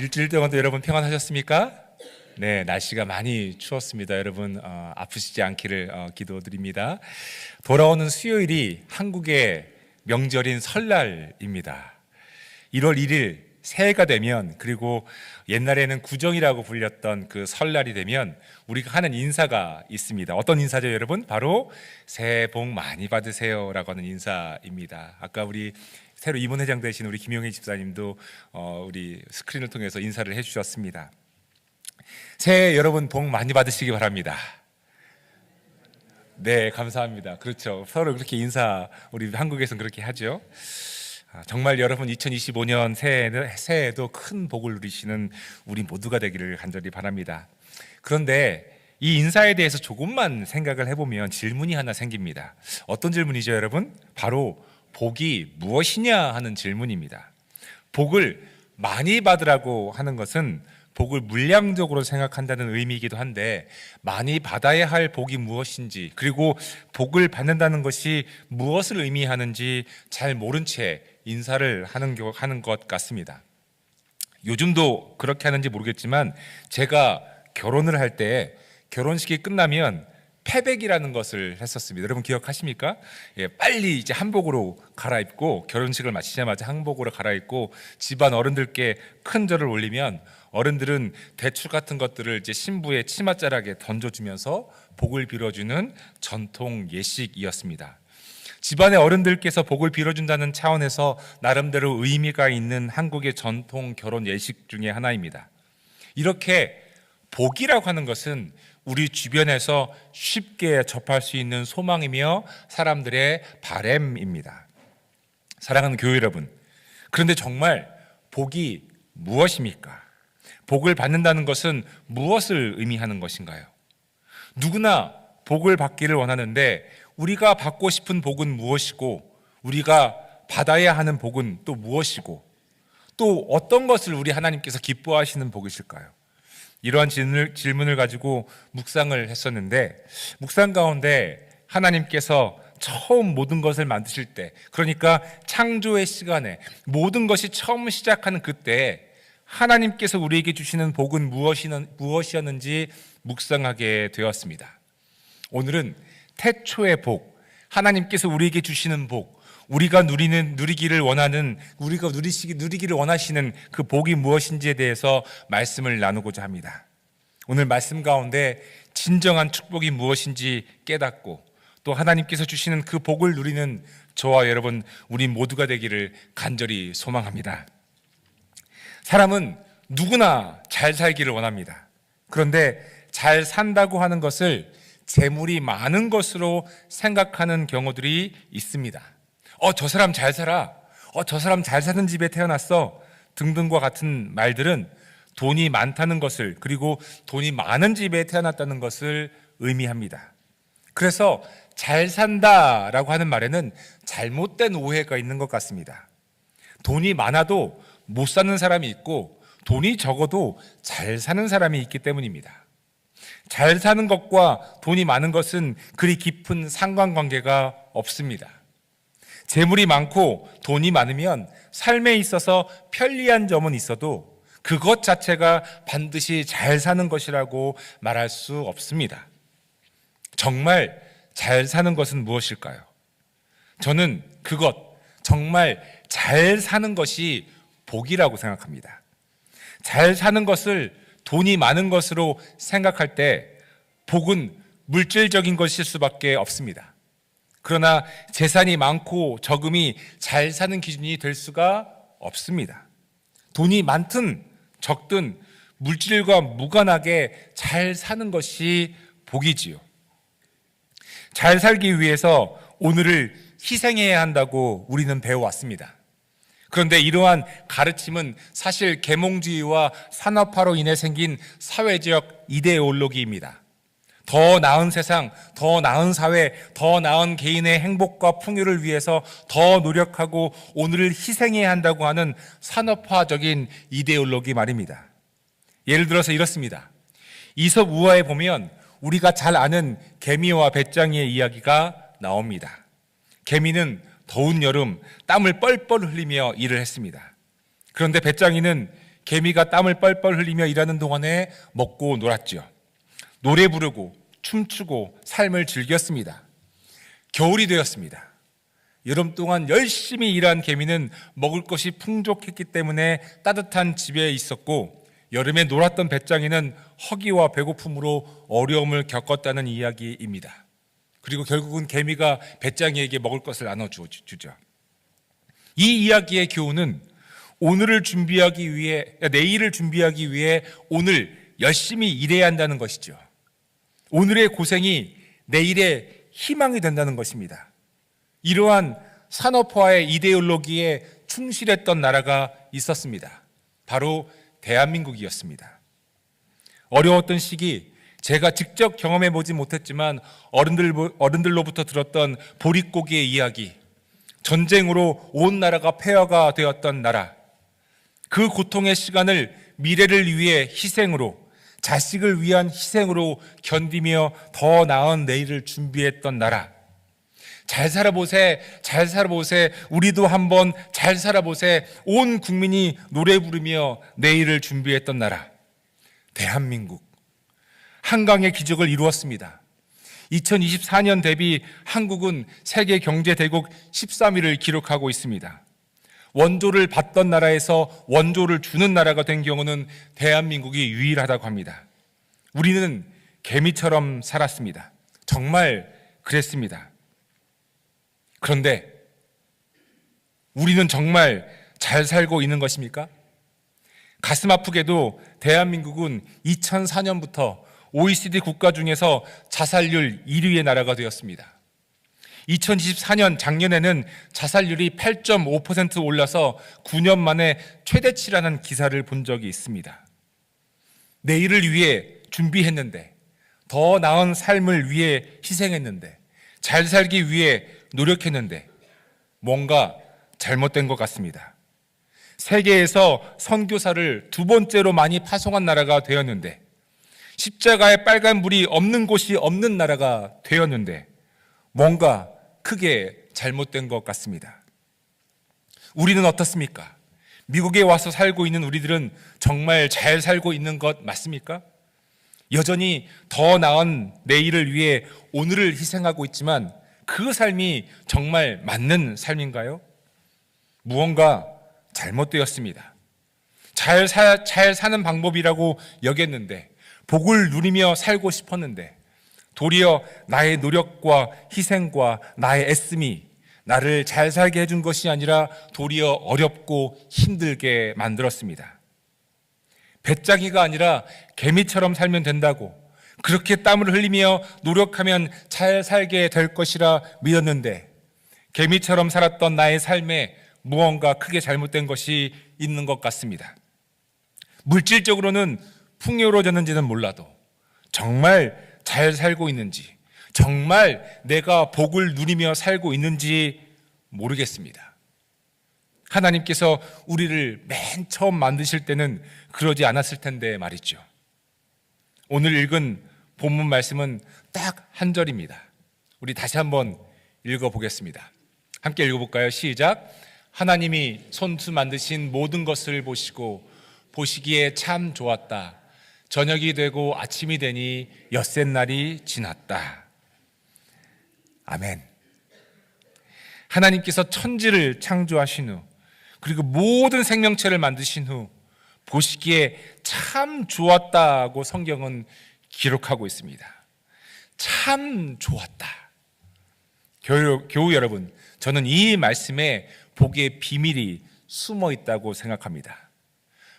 일주일 동안도 여러분 평안하셨습니까? 네, 날씨가 많이 추웠습니다. 여러분 아프시지 않기를 기도드립니다. 돌아오는 수요일이 한국의 명절인 설날입니다. 1월 1일 새해가 되면, 그리고 옛날에는 구정이라고 불렸던 그 설날이 되면 우리가 하는 인사가 있습니다. 어떤 인사죠, 여러분? 바로 새해 복 많이 받으세요 라고 하는 인사입니다. 아까 우리 새로 임원회장 되신 우리 김용희 집사님도 우리 스크린을 통해서 인사를 해주셨습니다. 새해 여러분 복 많이 받으시기 바랍니다. 네, 감사합니다. 그렇죠. 서로 그렇게 인사, 우리 한국에서는 그렇게 하죠. 정말 여러분 2025년 새해에도 큰 복을 누리시는 우리 모두가 되기를 간절히 바랍니다. 그런데 이 인사에 대해서 조금만 생각을 해보면 질문이 하나 생깁니다. 어떤 질문이죠, 여러분? 바로 복이 무엇이냐 하는 질문입니다. 복을 많이 받으라고 하는 것은 복을 물량적으로 생각한다는 의미이기도 한데, 많이 받아야 할 복이 무엇인지, 그리고 복을 받는다는 것이 무엇을 의미하는지 잘 모른 채 인사를 하는 것 같습니다. 요즘도 그렇게 하는지 모르겠지만, 제가 결혼을 할 때 결혼식이 끝나면 패백이라는 것을 했었습니다. 여러분 기억하십니까? 예, 빨리 이제 한복으로 갈아입고, 결혼식을 마치자마자 한복으로 갈아입고 집안 어른들께 큰 절을 올리면 어른들은 대추 같은 것들을 이제 신부의 치맛자락에 던져주면서 복을 빌어주는 전통 예식이었습니다. 집안의 어른들께서 복을 빌어준다는 차원에서 나름대로 의미가 있는 한국의 전통 결혼 예식 중에 하나입니다. 이렇게 복이라고 하는 것은 우리 주변에서 쉽게 접할 수 있는 소망이며 사람들의 바램입니다. 사랑하는 교회 여러분, 그런데 정말 복이 무엇입니까? 복을 받는다는 것은 무엇을 의미하는 것인가요? 누구나 복을 받기를 원하는데, 우리가 받고 싶은 복은 무엇이고, 우리가 받아야 하는 복은 또 무엇이고, 또 어떤 것을 우리 하나님께서 기뻐하시는 복이실까요? 이러한 질문을 가지고 묵상을 했었는데, 묵상 가운데 하나님께서 처음 모든 것을 만드실 때, 그러니까 창조의 시간에 모든 것이 처음 시작하는 그때 하나님께서 우리에게 주시는 복은 무엇이었는지 묵상하게 되었습니다. 오늘은 태초의 복, 하나님께서 우리에게 주시는 복, 우리가 누리기를 원하시는 그 복이 무엇인지에 대해서 말씀을 나누고자 합니다. 오늘 말씀 가운데 진정한 축복이 무엇인지 깨닫고, 또 하나님께서 주시는 그 복을 누리는 저와 여러분, 우리 모두가 되기를 간절히 소망합니다. 사람은 누구나 잘 살기를 원합니다. 그런데 잘 산다고 하는 것을 재물이 많은 것으로 생각하는 경우들이 있습니다. 저 사람 잘 살아, 저 사람 잘 사는 집에 태어났어 등등과 같은 말들은 돈이 많다는 것을, 그리고 돈이 많은 집에 태어났다는 것을 의미합니다. 그래서 잘 산다라고 하는 말에는 잘못된 오해가 있는 것 같습니다. 돈이 많아도 못 사는 사람이 있고, 돈이 적어도 잘 사는 사람이 있기 때문입니다. 잘 사는 것과 돈이 많은 것은 그리 깊은 상관관계가 없습니다. 재물이 많고 돈이 많으면 삶에 있어서 편리한 점은 있어도 그것 자체가 반드시 잘 사는 것이라고 말할 수 없습니다. 정말 잘 사는 것은 무엇일까요? 저는 정말 잘 사는 것이 복이라고 생각합니다. 잘 사는 것을 돈이 많은 것으로 생각할 때 복은 물질적인 것일 수밖에 없습니다. 그러나 재산이 많고 적음이 잘 사는 기준이 될 수가 없습니다. 돈이 많든 적든 물질과 무관하게 잘 사는 것이 복이지요. 잘 살기 위해서 오늘을 희생해야 한다고 우리는 배워왔습니다. 그런데 이러한 가르침은 사실 계몽주의와 산업화로 인해 생긴 사회적 이데올로기입니다. 더 나은 세상, 더 나은 사회, 더 나은 개인의 행복과 풍요를 위해서 더 노력하고 오늘을 희생해야 한다고 하는 산업화적인 이데올로기 말입니다. 예를 들어서 이렇습니다. 이솝 우화에 보면 우리가 잘 아는 개미와 배짱이의 이야기가 나옵니다. 개미는 더운 여름 땀을 뻘뻘 흘리며 일을 했습니다. 그런데 배짱이는 개미가 땀을 뻘뻘 흘리며 일하는 동안에 먹고 놀았죠. 노래 부르고 춤추고 삶을 즐겼습니다. 겨울이 되었습니다. 여름 동안 열심히 일한 개미는 먹을 것이 풍족했기 때문에 따뜻한 집에 있었고, 여름에 놀았던 배짱이는 허기와 배고픔으로 어려움을 겪었다는 이야기입니다. 그리고 결국은 개미가 배짱이에게 먹을 것을 나눠주죠. 이 이야기의 교훈은 내일을 준비하기 위해 오늘 열심히 일해야 한다는 것이죠. 오늘의 고생이 내일의 희망이 된다는 것입니다. 이러한 산업화의 이데올로기에 충실했던 나라가 있었습니다. 바로 대한민국이었습니다. 어려웠던 시기, 제가 직접 경험해 보지 못했지만 어른들로부터 들었던 보릿고기의 이야기, 전쟁으로 온 나라가 폐허가 되었던 나라, 그 고통의 시간을 미래를 위해 희생으로, 자식을 위한 희생으로 견디며 더 나은 내일을 준비했던 나라. 잘 살아보세, 잘 살아보세, 우리도 한번 잘 살아보세, 온 국민이 노래 부르며 내일을 준비했던 나라, 대한민국. 한강의 기적을 이루었습니다. 2024년 대비 한국은 세계 경제 대국 13위를 기록하고 있습니다. 원조를 받던 나라에서 원조를 주는 나라가 된 경우는 대한민국이 유일하다고 합니다. 우리는 개미처럼 살았습니다. 정말 그랬습니다. 그런데 우리는 정말 잘 살고 있는 것입니까? 가슴 아프게도 대한민국은 2004년부터 OECD 국가 중에서 자살률 1위의 나라가 되었습니다. 2024년 작년에는 자살률이 8.5% 올라서 9년 만에 최대치라는 기사를 본 적이 있습니다. 내일을 위해 준비했는데, 더 나은 삶을 위해 희생했는데, 잘 살기 위해 노력했는데 뭔가 잘못된 것 같습니다. 세계에서 선교사를 두 번째로 많이 파송한 나라가 되었는데, 십자가의 빨간불이 없는 곳이 없는 나라가 되었는데 뭔가 크게 잘못된 것 같습니다. 우리는 어떻습니까? 미국에 와서 살고 있는 우리들은 정말 잘 살고 있는 것 맞습니까? 여전히 더 나은 내일을 위해 오늘을 희생하고 있지만 그 삶이 정말 맞는 삶인가요? 무언가 잘못되었습니다. 잘 사는 방법이라고 여겼는데, 복을 누리며 살고 싶었는데, 도리어 나의 노력과 희생과 나의 애씀이 나를 잘 살게 해준 것이 아니라 도리어 어렵고 힘들게 만들었습니다. 배짱이가 아니라 개미처럼 살면 된다고, 그렇게 땀을 흘리며 노력하면 잘 살게 될 것이라 믿었는데, 개미처럼 살았던 나의 삶에 무언가 크게 잘못된 것이 있는 것 같습니다. 물질적으로는 풍요로워졌는지는 몰라도 정말 잘 살고 있는지, 정말 내가 복을 누리며 살고 있는지 모르겠습니다. 하나님께서 우리를 맨 처음 만드실 때는 그러지 않았을 텐데 말이죠. 오늘 읽은 본문 말씀은 딱 한 절입니다. 우리 다시 한번 읽어보겠습니다. 함께 읽어볼까요? 시작. 하나님이 손수 만드신 모든 것을 보시고 보시기에 참 좋았다. 저녁이 되고 아침이 되니 엿새날이 지났다. 아멘. 하나님께서 천지를 창조하신 후, 그리고 모든 생명체를 만드신 후 보시기에 참 좋았다고 성경은 기록하고 있습니다. 참 좋았다. 교우 여러분, 저는 이 말씀에 복의 비밀이 숨어 있다고 생각합니다.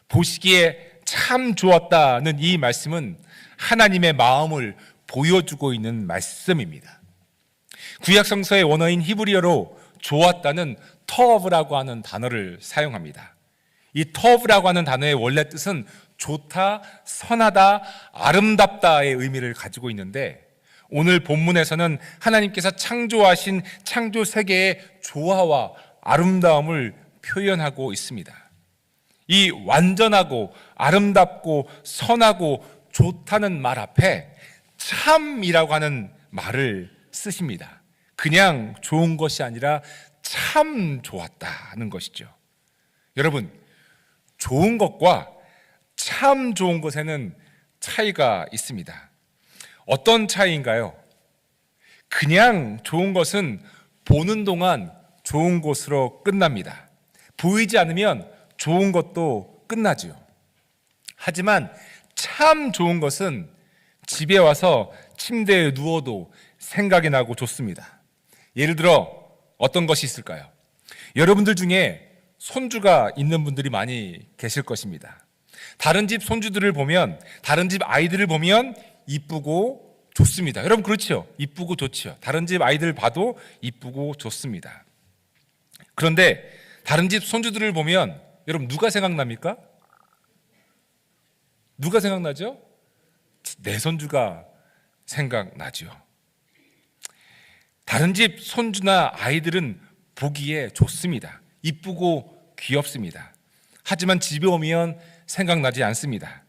보시기에 참 좋았다는 이 말씀은 하나님의 마음을 보여주고 있는 말씀입니다. 구약 성서의 원어인 히브리어로 좋았다는 터브라고 하는 단어를 사용합니다. 이 터브라고 하는 단어의 원래 뜻은 좋다, 선하다, 아름답다의 의미를 가지고 있는데, 오늘 본문에서는 하나님께서 창조하신 창조 세계의 조화와 아름다움을 표현하고 있습니다. 이 완전하고 아름답고 선하고 좋다는 말 앞에 참이라고 하는 말을 쓰십니다. 그냥 좋은 것이 아니라 참 좋았다는 것이죠. 여러분, 좋은 것과 참 좋은 것에는 차이가 있습니다. 어떤 차이인가요? 그냥 좋은 것은 보는 동안 좋은 것으로 끝납니다. 보이지 않으면 좋은 것도 끝나죠. 하지만 참 좋은 것은 집에 와서 침대에 누워도 생각이 나고 좋습니다. 예를 들어 어떤 것이 있을까요? 여러분들 중에 손주가 있는 분들이 많이 계실 것입니다. 다른 집 손주들을 보면, 다른 집 아이들을 보면 이쁘고 좋습니다. 여러분 그렇죠? 이쁘고 좋죠. 다른 집 아이들 봐도 이쁘고 좋습니다. 그런데 다른 집 손주들을 보면 여러분 누가 생각납니까? 누가 생각나죠? 내 손주가 생각나죠. 다른 집 손주나 아이들은 보기에 좋습니다. 이쁘고 귀엽습니다. 하지만 집에 오면 생각나지 않습니다.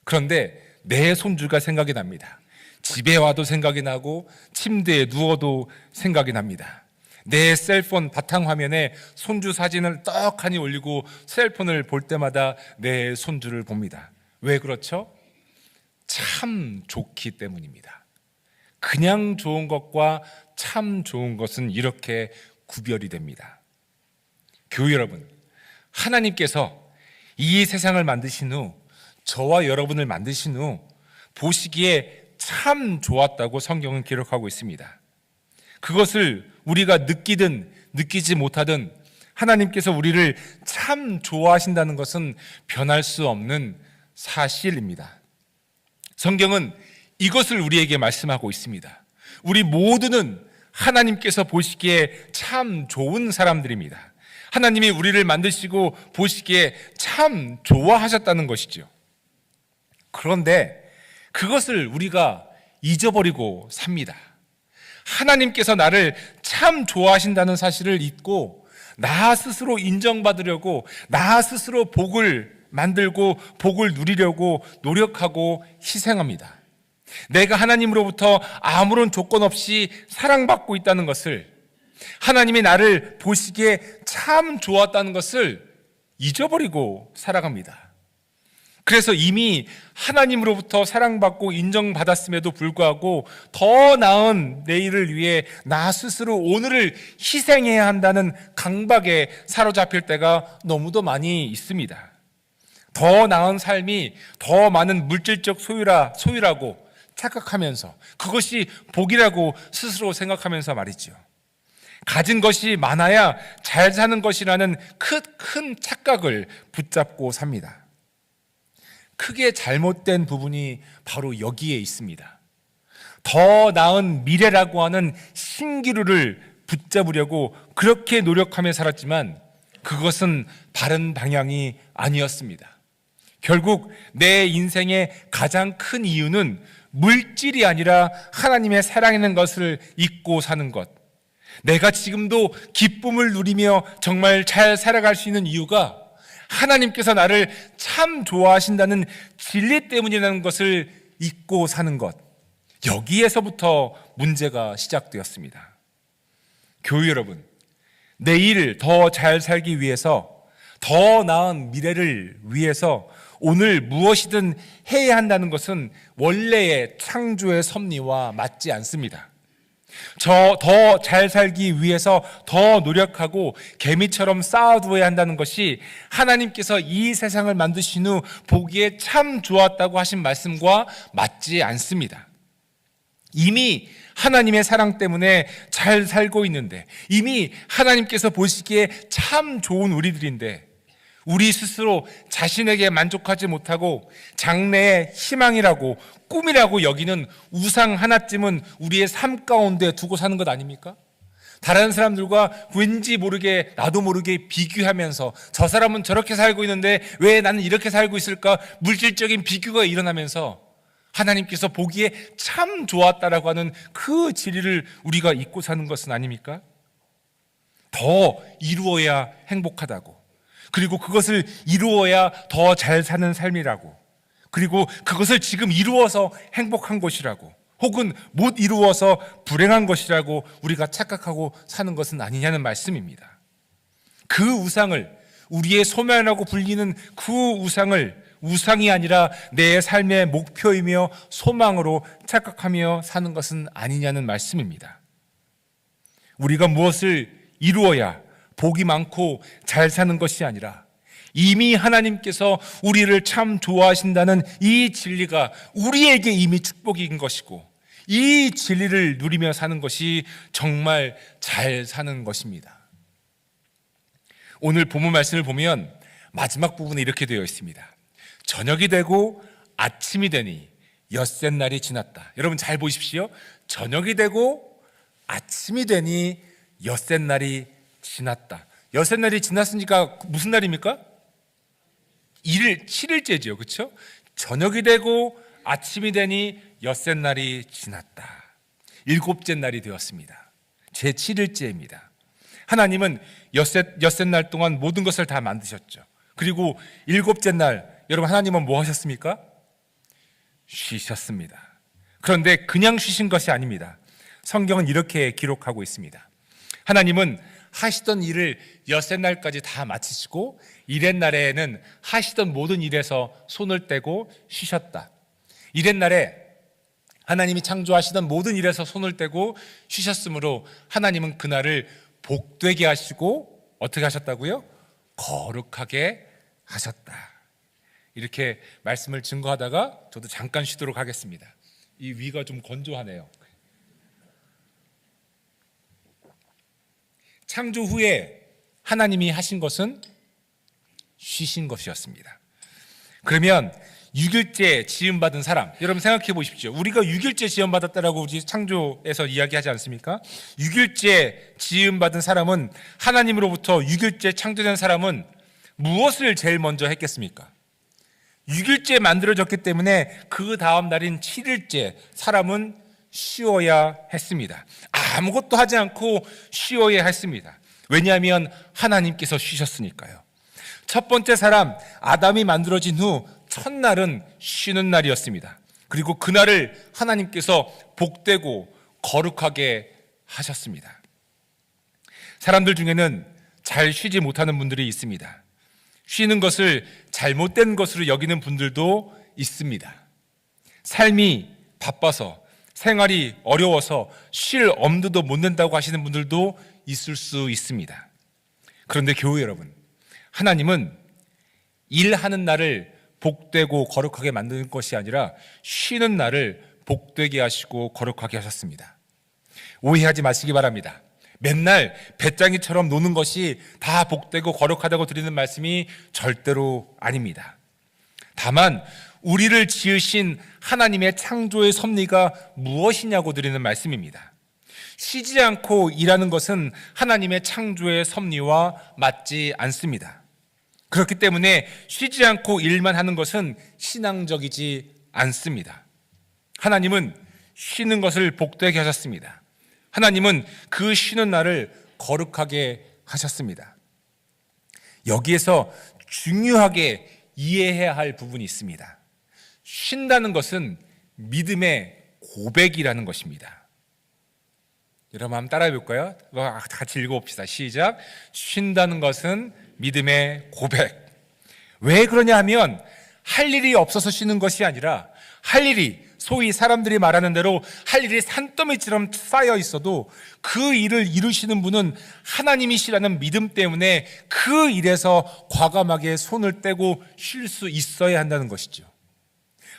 그런데 내 손주가 생각이 납니다. 집에 와도 생각이 나고 침대에 누워도 생각이 납니다. 내 셀폰 바탕화면에 손주 사진을 떡하니 올리고 셀폰을 볼 때마다 내 손주를 봅니다. 왜 그렇죠? 참 좋기 때문입니다. 그냥 좋은 것과 참 좋은 것은 이렇게 구별이 됩니다. 교회 여러분, 하나님께서 이 세상을 만드신 후, 저와 여러분을 만드신 후 보시기에 참 좋았다고 성경은 기록하고 있습니다. 그것을 우리가 느끼든 느끼지 못하든 하나님께서 우리를 참 좋아하신다는 것은 변할 수 없는 사실입니다. 성경은 이것을 우리에게 말씀하고 있습니다. 우리 모두는 하나님께서 보시기에 참 좋은 사람들입니다. 하나님이 우리를 만드시고 보시기에 참 좋아하셨다는 것이죠. 그런데 그것을 우리가 잊어버리고 삽니다. 하나님께서 나를 참 좋아하신다는 사실을 잊고 나 스스로 인정받으려고, 나 스스로 복을 만들고 복을 누리려고 노력하고 희생합니다. 내가 하나님으로부터 아무런 조건 없이 사랑받고 있다는 것을, 하나님이 나를 보시기에 참 좋았다는 것을 잊어버리고 살아갑니다. 그래서 이미 하나님으로부터 사랑받고 인정받았음에도 불구하고 더 나은 내일을 위해 나 스스로 오늘을 희생해야 한다는 강박에 사로잡힐 때가 너무도 많이 있습니다. 더 나은 삶이 더 많은 물질적 소유라고 착각하면서, 그것이 복이라고 스스로 생각하면서 말이죠. 가진 것이 많아야 잘 사는 것이라는 큰 착각을 붙잡고 삽니다. 크게 잘못된 부분이 바로 여기에 있습니다. 더 나은 미래라고 하는 신기루를 붙잡으려고 그렇게 노력하며 살았지만 그것은 바른 방향이 아니었습니다. 결국 내 인생의 가장 큰 이유는 물질이 아니라 하나님의 사랑이라는 것을 잊고 사는 것. 내가 지금도 기쁨을 누리며 정말 잘 살아갈 수 있는 이유가 하나님께서 나를 참 좋아하신다는 진리 때문이라는 것을 잊고 사는 것. 여기에서부터 문제가 시작되었습니다. 교회 여러분, 내일 더 잘 살기 위해서, 더 나은 미래를 위해서 오늘 무엇이든 해야 한다는 것은 원래의 창조의 섭리와 맞지 않습니다. 더 잘 살기 위해서 더 노력하고 개미처럼 쌓아두어야 한다는 것이 하나님께서 이 세상을 만드신 후 보기에 참 좋았다고 하신 말씀과 맞지 않습니다. 이미 하나님의 사랑 때문에 잘 살고 있는데, 이미 하나님께서 보시기에 참 좋은 우리들인데, 우리 스스로 자신에게 만족하지 못하고 장래의 희망이라고, 꿈이라고 여기는 우상 하나쯤은 우리의 삶 가운데 두고 사는 것 아닙니까? 다른 사람들과 왠지 모르게, 나도 모르게 비교하면서 저 사람은 저렇게 살고 있는데 왜 나는 이렇게 살고 있을까? 물질적인 비교가 일어나면서 하나님께서 보기에 참 좋았다라고 하는 그 진리를 우리가 잊고 사는 것은 아닙니까? 더 이루어야 행복하다고, 그리고 그것을 이루어야 더 잘 사는 삶이라고, 그리고 그것을 지금 이루어서 행복한 것이라고, 혹은 못 이루어서 불행한 것이라고 우리가 착각하고 사는 것은 아니냐는 말씀입니다. 그 우상을, 우리의 소멸하고 불리는 그 우상을 우상이 아니라 내 삶의 목표이며 소망으로 착각하며 사는 것은 아니냐는 말씀입니다. 우리가 무엇을 이루어야 복이 많고 잘 사는 것이 아니라 이미 하나님께서 우리를 참 좋아하신다는 이 진리가 우리에게 이미 축복인 것이고, 이 진리를 누리며 사는 것이 정말 잘 사는 것입니다. 오늘 본문 말씀을 보면 마지막 부분에 이렇게 되어 있습니다. 저녁이 되고 아침이 되니 엿새 날이 지났다. 여러분 잘 보십시오. 저녁이 되고 아침이 되니 엿새 날이 지났다. 엿새 날이 지났으니까 무슨 날입니까? 7일째죠. 그렇죠? 저녁이 되고 아침이 되니 엿새 날이 지났다. 7째 날이 되었습니다. 제 7일째입니다. 하나님은 엿새 날 동안 모든 것을 다 만드셨죠. 그리고 7째 날, 여러분 하나님은 뭐 하셨습니까? 쉬셨습니다. 그런데 그냥 쉬신 것이 아닙니다. 성경은 이렇게 기록하고 있습니다. 하나님은 하시던 일을 엿새 날까지 다 마치시고 일의 날에는 하시던 모든 일에서 손을 떼고 쉬셨다. 일의 날에 하나님이 창조하시던 모든 일에서 손을 떼고 쉬셨으므로 하나님은 그날을 복되게 하시고 어떻게 하셨다고요? 거룩하게 하셨다. 이렇게 말씀을 증거하다가 저도 잠깐 쉬도록 하겠습니다. 이 위가 좀 건조하네요. 창조 후에 하나님이 하신 것은 쉬신 것이었습니다. 그러면 6일째 지음받은 사람, 여러분 생각해 보십시오. 우리가 6일째 지음받았다라고 우리 창조에서 이야기하지 않습니까? 6일째 지음받은 사람은, 하나님으로부터 6일째 창조된 사람은 무엇을 제일 먼저 했겠습니까? 6일째 만들어졌기 때문에 그 다음 날인 7일째 사람은 쉬어야 했습니다. 아무것도 하지 않고 쉬어야 했습니다. 왜냐하면 하나님께서 쉬셨으니까요. 첫 번째 사람 아담이 만들어진 후 첫날은 쉬는 날이었습니다. 그리고 그날을 하나님께서 복되고 거룩하게 하셨습니다. 사람들 중에는 잘 쉬지 못하는 분들이 있습니다. 쉬는 것을 잘못된 것으로 여기는 분들도 있습니다. 삶이 바빠서, 생활이 어려워서 쉴 엄두도 못 낸다고 하시는 분들도 있을 수 있습니다. 그런데 교회 여러분, 하나님은 일하는 날을 복되고 거룩하게 만드는 것이 아니라 쉬는 날을 복되게 하시고 거룩하게 하셨습니다. 오해하지 마시기 바랍니다. 맨날 배짱이처럼 노는 것이 다 복되고 거룩하다고 드리는 말씀이 절대로 아닙니다. 다만 우리를 지으신 하나님의 창조의 섭리가 무엇이냐고 드리는 말씀입니다. 쉬지 않고 일하는 것은 하나님의 창조의 섭리와 맞지 않습니다. 그렇기 때문에 쉬지 않고 일만 하는 것은 신앙적이지 않습니다. 하나님은 쉬는 것을 복되게 하셨습니다. 하나님은 그 쉬는 날을 거룩하게 하셨습니다. 여기에서 중요하게 이해해야 할 부분이 있습니다. 쉰다는 것은 믿음의 고백이라는 것입니다. 여러분 한번 따라해 볼까요? 같이 읽어봅시다. 시작. 쉰다는 것은 믿음의 고백. 왜 그러냐 하면 할 일이 없어서 쉬는 것이 아니라 할 일이, 소위 사람들이 말하는 대로 할 일이 산더미처럼 쌓여 있어도 그 일을 이루시는 분은 하나님이시라는 믿음 때문에 그 일에서 과감하게 손을 떼고 쉴 수 있어야 한다는 것이죠.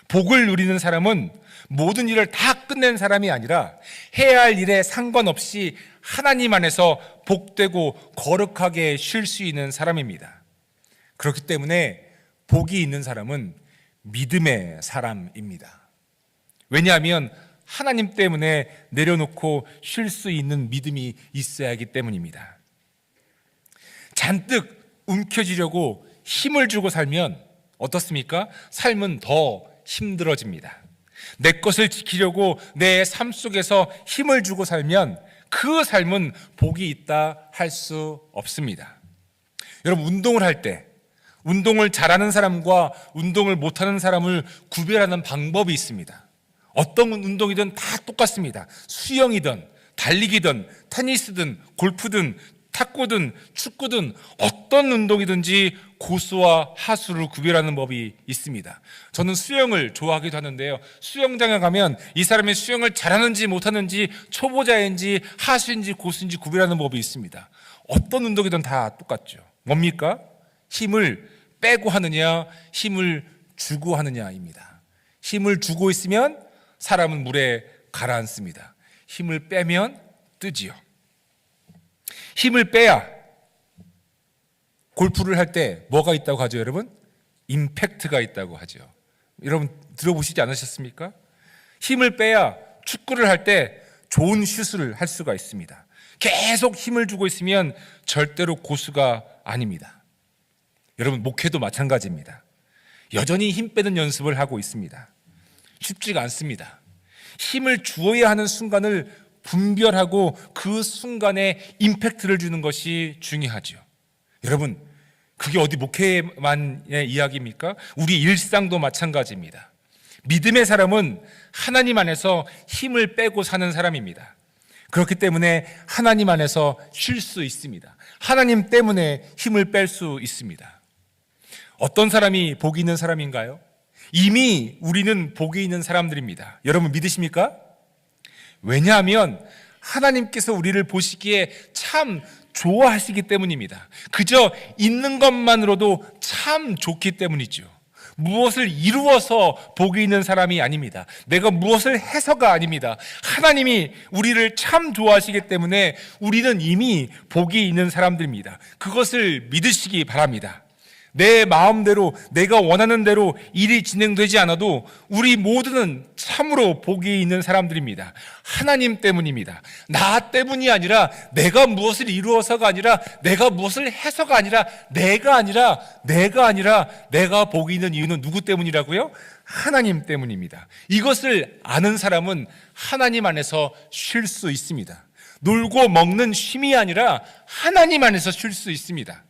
복을 누리는 사람은 모든 일을 다 끝낸 사람이 아니라 해야 할 일에 상관없이 하나님 안에서 복되고 거룩하게 쉴 수 있는 사람입니다. 그렇기 때문에 복이 있는 사람은 믿음의 사람입니다. 왜냐하면 하나님 때문에 내려놓고 쉴 수 있는 믿음이 있어야 하기 때문입니다. 잔뜩 움켜쥐려고 힘을 주고 살면 어떻습니까? 삶은 더 힘들어집니다. 내 것을 지키려고 내 삶 속에서 힘을 주고 살면 그 삶은 복이 있다 할 수 없습니다. 여러분, 운동을 할 때 운동을 잘하는 사람과 운동을 못하는 사람을 구별하는 방법이 있습니다. 어떤 운동이든 다 똑같습니다. 수영이든 달리기든 테니스든 골프든 탁구든 축구든 어떤 운동이든지 고수와 하수를 구별하는 법이 있습니다. 저는 수영을 좋아하기도 하는데요, 수영장에 가면 이 사람이 수영을 잘하는지 못하는지, 초보자인지 하수인지 고수인지 구별하는 법이 있습니다. 어떤 운동이든 다 똑같죠. 뭡니까? 힘을 빼고 하느냐, 힘을 주고 하느냐입니다. 힘을 주고 있으면 사람은 물에 가라앉습니다. 힘을 빼면 뜨지요. 힘을 빼야 골프를 할 때 뭐가 있다고 하죠, 여러분? 임팩트가 있다고 하죠. 여러분 들어보시지 않으셨습니까? 힘을 빼야 축구를 할 때 좋은 슛을 할 수가 있습니다. 계속 힘을 주고 있으면 절대로 고수가 아닙니다. 여러분 목회도 마찬가지입니다. 여전히 힘 빼는 연습을 하고 있습니다. 쉽지가 않습니다. 힘을 주어야 하는 순간을 분별하고 그 순간에 임팩트를 주는 것이 중요하죠. 여러분, 그게 어디 목회만의 이야기입니까? 우리 일상도 마찬가지입니다. 믿음의 사람은 하나님 안에서 힘을 빼고 사는 사람입니다. 그렇기 때문에 하나님 안에서 쉴 수 있습니다. 하나님 때문에 힘을 뺄 수 있습니다. 어떤 사람이 복이 있는 사람인가요? 이미 우리는 복이 있는 사람들입니다. 여러분 믿으십니까? 왜냐하면 하나님께서 우리를 보시기에 참 좋아하시기 때문입니다. 그저 있는 것만으로도 참 좋기 때문이죠. 무엇을 이루어서 복이 있는 사람이 아닙니다. 내가 무엇을 해서가 아닙니다. 하나님이 우리를 참 좋아하시기 때문에 우리는 이미 복이 있는 사람들입니다. 그것을 믿으시기 바랍니다. 내 마음대로 내가 원하는 대로 일이 진행되지 않아도 우리 모두는 참으로 복이 있는 사람들입니다. 하나님 때문입니다. 나 때문이 아니라, 내가 무엇을 이루어서가 아니라, 내가 무엇을 해서가 아니라, 내가 복이 있는 이유는 누구 때문이라고요? 하나님 때문입니다. 이것을 아는 사람은 하나님 안에서 쉴 수 있습니다. 놀고 먹는 쉼이 아니라 하나님 안에서 쉴 수 있습니다.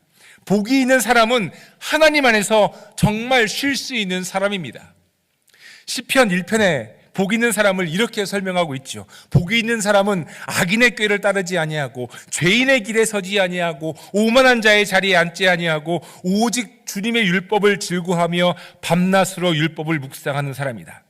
복이 있는 사람은 하나님 안에서 정말 쉴 수 있는 사람입니다. 시편 1편에 복 있는 사람을 이렇게 설명하고 있죠. 복이 있는 사람은 악인의 꾀를 따르지 아니하고 죄인의 길에 서지 아니하고 오만한 자의 자리에 앉지 아니하고 오직 주님의 율법을 즐거워하며 밤낮으로 율법을 묵상하는 사람이다.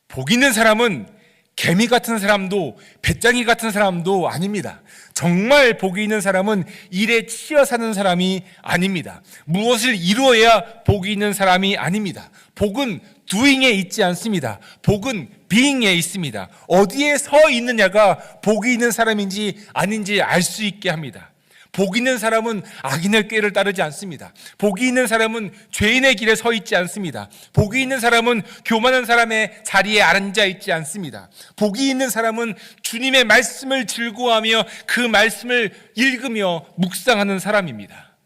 복 있는 사람은 개미 같은 사람도 배짱이 같은 사람도 아닙니다. 정말 복이 있는 사람은 일에 치여 사는 사람이 아닙니다. 무엇을 이루어야 복이 있는 사람이 아닙니다. 복은 doing에 있지 않습니다. 복은 being에 있습니다. 어디에 서 있느냐가 복이 있는 사람인지 아닌지 알 수 있게 합니다. 복이 있는 사람은 악인의 꾀를 따르지 않습니다. 복이 있는 사람은 죄인의 길에 서 있지 않습니다. 복이 있는 사람은 교만한 사람의 자리에 앉아 있지 않습니다. 복이 있는 사람은 주님의 말씀을 즐거워하며 그 말씀을 읽으며 묵상하는 사람입니다.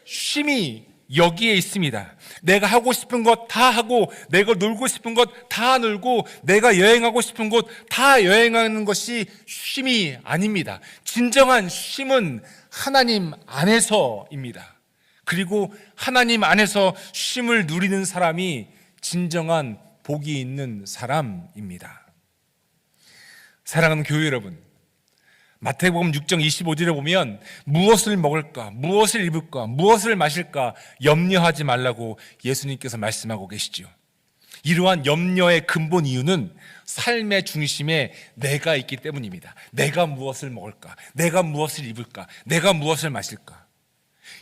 쉼이 여기에 있습니다. 내가 하고 싶은 것 다 하고, 내가 놀고 싶은 것 다 놀고, 내가 여행하고 싶은 곳 다 여행하는 것이 쉼이 아닙니다. 진정한 쉼은 하나님 안에서입니다. 그리고 하나님 안에서 쉼을 누리는 사람이 진정한 복이 있는 사람입니다. 사랑하는 교회 여러분, 마태복음 6장 25절에 보면 무엇을 먹을까, 무엇을 입을까, 무엇을 마실까 염려하지 말라고 예수님께서 말씀하고 계시죠. 이러한 염려의 근본 이유는 삶의 중심에 내가 있기 때문입니다. 내가 무엇을 먹을까, 내가 무엇을 입을까, 내가 무엇을 마실까.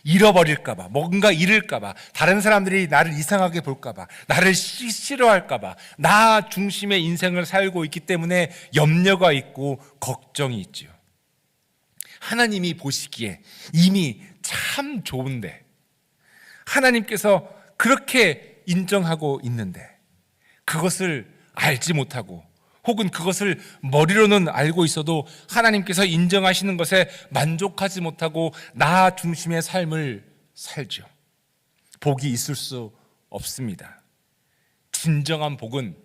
잃어버릴까봐, 뭔가 잃을까봐, 다른 사람들이 나를 이상하게 볼까봐, 나를 싫어할까봐, 나 중심의 인생을 살고 있기 때문에 염려가 있고 걱정이 있죠. 하나님이 보시기에 이미 참 좋은데, 하나님께서 그렇게 인정하고 있는데 그것을 알지 못하고, 혹은 그것을 머리로는 알고 있어도 하나님께서 인정하시는 것에 만족하지 못하고 나 중심의 삶을 살죠. 복이 있을 수 없습니다. 진정한 복은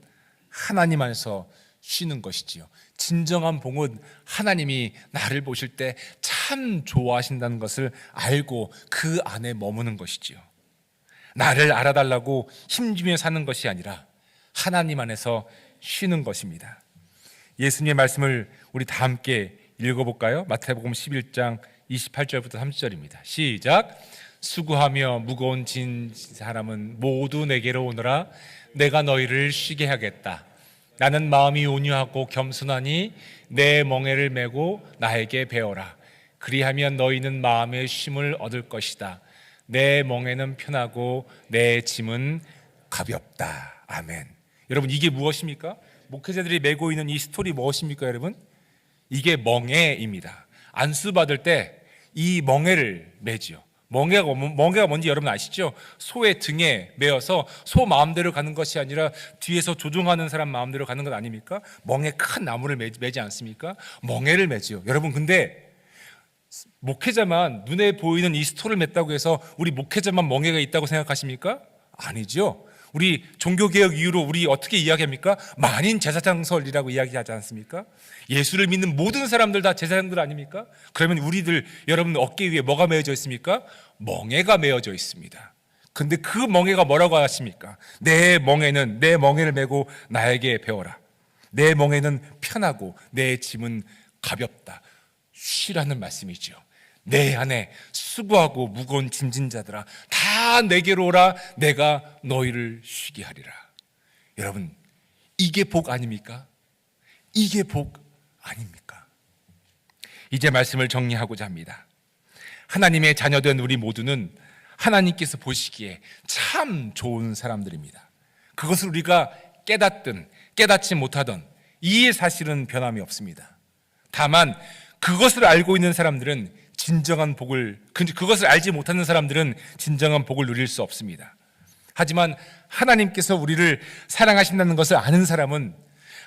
하나님 안에서 쉬는 것이지요. 진정한 복은 하나님이 나를 보실 때 참 좋아하신다는 것을 알고 그 안에 머무는 것이지요. 나를 알아달라고 힘주며 사는 것이 아니라 하나님 안에서 쉬는 것입니다. 예수님의 말씀을 우리 다 함께 읽어볼까요? 마태복음 11장 28절부터 30절입니다. 시작. 수고하며 무거운 짐 사람은 모두 내게로 오너라. 내가 너희를 쉬게 하겠다. 나는 마음이 온유하고 겸손하니 내 멍에를 메고 나에게 배워라. 그리하면 너희는 마음의 쉼을 얻을 것이다. 내 멍에는 편하고 내 짐은 가볍다. 아멘. 여러분, 이게 무엇입니까? 목회자들이 메고 있는 이 스토리 무엇입니까, 여러분? 이게 멍에입니다. 안수 받을 때 이 멍에를 매지요. 멍에가 뭔지 여러분 아시죠? 소의 등에 매어서 소 마음대로 가는 것이 아니라 뒤에서 조종하는 사람 마음대로 가는 것 아닙니까? 멍에 큰 나무를 매지 않습니까? 멍에를 매지요. 여러분, 근데 목회자만 눈에 보이는 이 스토리를 맸다고 해서 우리 목회자만 멍에가 있다고 생각하십니까? 아니죠. 우리 종교개혁 이후로 우리 어떻게 이야기합니까? 만인 제사장설이라고 이야기하지 않습니까? 예수를 믿는 모든 사람들 다 제사장들 아닙니까? 그러면 우리들, 여러분 어깨 위에 뭐가 메어져 있습니까? 멍에가 메어져 있습니다. 근데 그 멍에가 뭐라고 하십니까? 내 멍에를 메고 나에게 배워라. 내 멍에는 편하고 내 짐은 가볍다. 쉬라는 말씀이죠. 내 안에 수고하고 무거운 짐진 자들아, 다 내게로 오라. 내가 너희를 쉬게 하리라. 여러분, 이게 복 아닙니까? 이게 복 아닙니까? 이제 말씀을 정리하고자 합니다. 하나님의 자녀된 우리 모두는 하나님께서 보시기에 참 좋은 사람들입니다. 그것을 우리가 깨닫든 깨닫지 못하든 이 사실은 변함이 없습니다. 다만 그것을 알고 있는 사람들은 그것을 알지 못하는 사람들은 진정한 복을 누릴 수 없습니다. 하지만 하나님께서 우리를 사랑하신다는 것을 아는 사람은,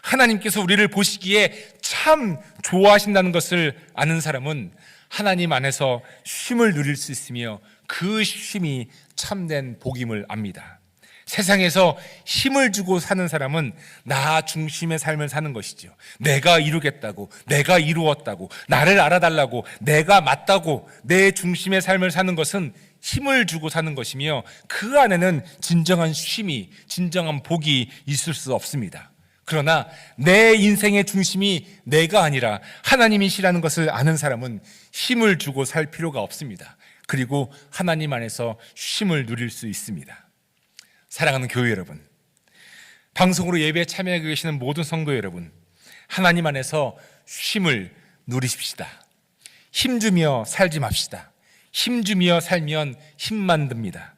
하나님께서 우리를 보시기에 참 좋아하신다는 것을 아는 사람은 하나님 안에서 쉼을 누릴 수 있으며 그 쉼이 참된 복임을 압니다. 세상에서 힘을 주고 사는 사람은 나 중심의 삶을 사는 것이죠. 내가 이루겠다고, 내가 이루었다고, 나를 알아달라고, 내가 맞다고 내 중심의 삶을 사는 것은 힘을 주고 사는 것이며 그 안에는 진정한 쉼이, 진정한 복이 있을 수 없습니다. 그러나 내 인생의 중심이 내가 아니라 하나님이시라는 것을 아는 사람은 힘을 주고 살 필요가 없습니다. 그리고 하나님 안에서 쉼을 누릴 수 있습니다. 사랑하는 교회 여러분, 방송으로 예배에 참여하고 계시는 모든 성도 여러분, 하나님 안에서 쉼을 누리십시다. 힘주며 살지 맙시다. 힘주며 살면 힘만 듭니다.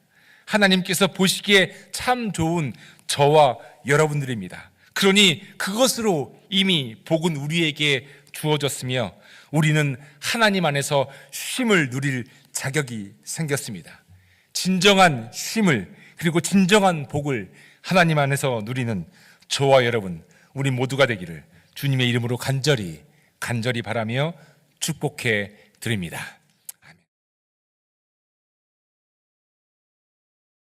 하나님께서 보시기에 참 좋은 저와 여러분들입니다. 그러니 그것으로 이미 복은 우리에게 주어졌으며 우리는 하나님 안에서 쉼을 누릴 자격이 생겼습니다. 진정한 쉼을, 그리고 진정한 복을 하나님 안에서 누리는 저와 여러분, 우리 모두가 되기를 주님의 이름으로 간절히 바라며 축복해 드립니다.